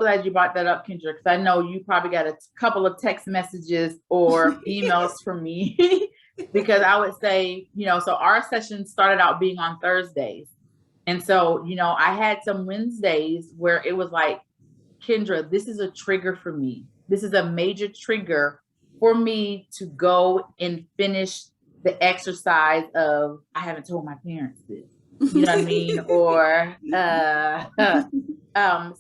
glad you brought that up, Kendra, because I know you probably got a couple of text messages or emails from me because I would say, so our session started out being on Thursdays. And so, I had some Wednesdays where it was like, Kendra, this is a trigger for me. This is a major trigger for me to go and finish the exercise of, I haven't told my parents this, you know what I mean? Or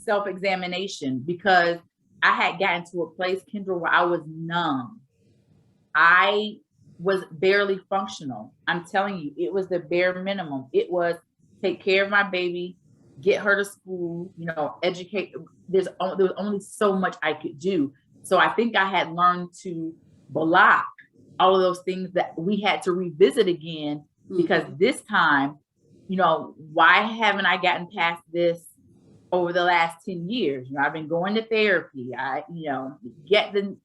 self-examination, because I had gotten to a place, Kendra, where I was numb. I was barely functional. I'm telling you, it was the bare minimum. It was take care of my baby, get her to school, educate. There was only so much I could do. So I think I had learned to block all of those things that we had to revisit again, because this time, why haven't I gotten past this over the last 10 years? I've been going to therapy. I, get the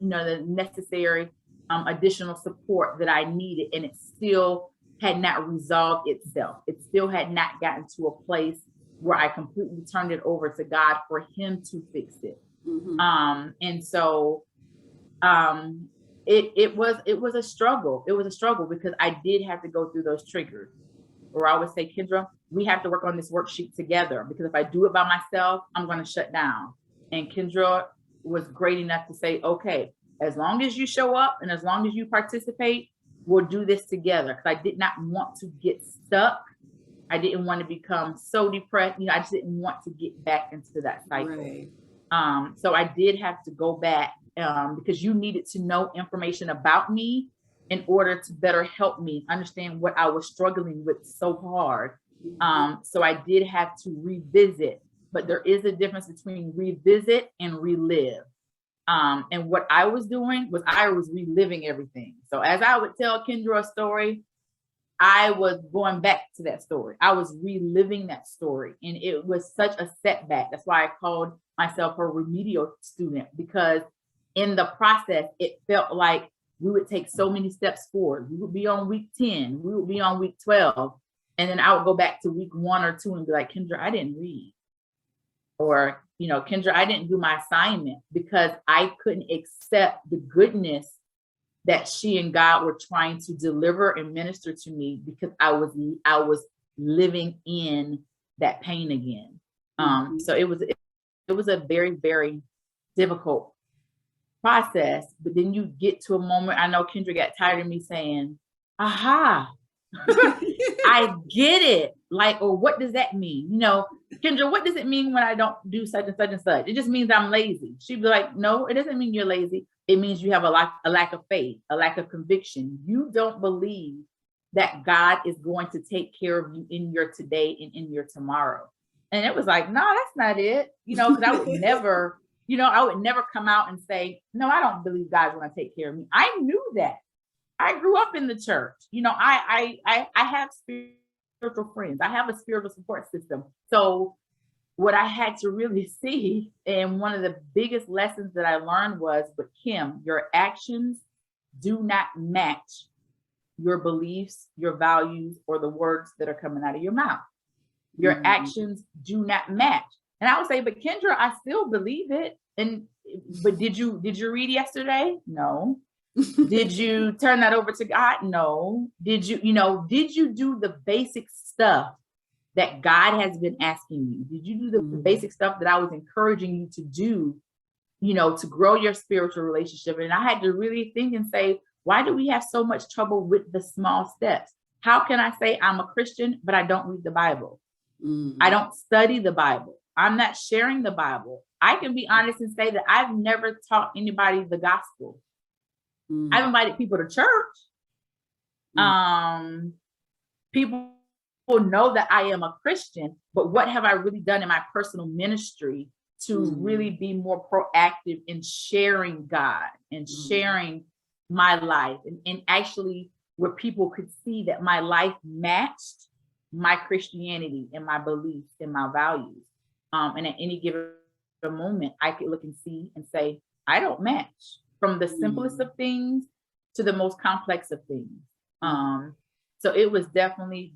necessary additional support that I needed, and it still had not resolved itself. It still had not gotten to a place where I completely turned it over to God for him to fix it. And so it was a struggle. It was a struggle because I did have to go through those triggers, or I would say, Kendra, we have to work on this worksheet together, because if I do it by myself, I'm going to shut down. And Kendra was great enough to say, okay, as long as you show up and as long as you participate, we'll do this together. Because I did not want to get stuck. I didn't want to become so depressed. I just didn't want to get back into that cycle. Right. So I did have to go back because you needed to know information about me in order to better help me understand what I was struggling with so hard. So I did have to revisit, but there is a difference between revisit and relive. And what I was doing was I was reliving everything. So as I would tell Kendra a story, I was going back to that story. I was reliving that story. And it was such a setback. That's why I called myself a remedial student, because in the process, it felt like we would take so many steps forward. We would be on week 10. We would be on week 12. And then I would go back to week 1 or 2 and be like, Kendra, I didn't read. Or, Kendra, I didn't do my assignment, because I couldn't accept the goodness that she and God were trying to deliver and minister to me, because I was living in that pain again. So it was a very, very difficult process. But then you get to a moment, I know Kendra got tired of me saying, aha, I get it. Like, or what does that mean? Kendra, what does it mean when I don't do such and such and such? It just means I'm lazy. She'd be like, no, it doesn't mean you're lazy. It means you have a lack of faith, a lack of conviction. You don't believe that God is going to take care of you in your today and in your tomorrow. And it was like, no, that's not it. Because I would never, come out and say, no, I don't believe God's going to take care of me. I knew that. I grew up in the church. I have spiritual friends. I have a spiritual support system. So what I had to really see, and one of the biggest lessons that I learned was, but Kim, your actions do not match your beliefs, your values, or the words that are coming out of your mouth. Your actions do not match. And I would say, but Kendra, I still believe it. But did you read yesterday? No. Did you turn that over to God? No. Did you do the basic stuff that God has been asking you? Did you do the basic stuff that I was encouraging you to do, to grow your spiritual relationship? And I had to really think and say, why do we have so much trouble with the small steps? How can I say I'm a Christian, but I don't read the Bible? I don't study the Bible. I'm not sharing the Bible. I can be honest and say that I've never taught anybody the gospel. I've invited people to church. People know that I am a Christian, but what have I really done in my personal ministry to really be more proactive in sharing God and sharing my life, and actually where people could see that my life matched my Christianity and my beliefs and my values. And at any given moment, I could look and see and say, I don't match, from the simplest of things to the most complex of things. So it was definitely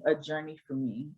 a journey for me.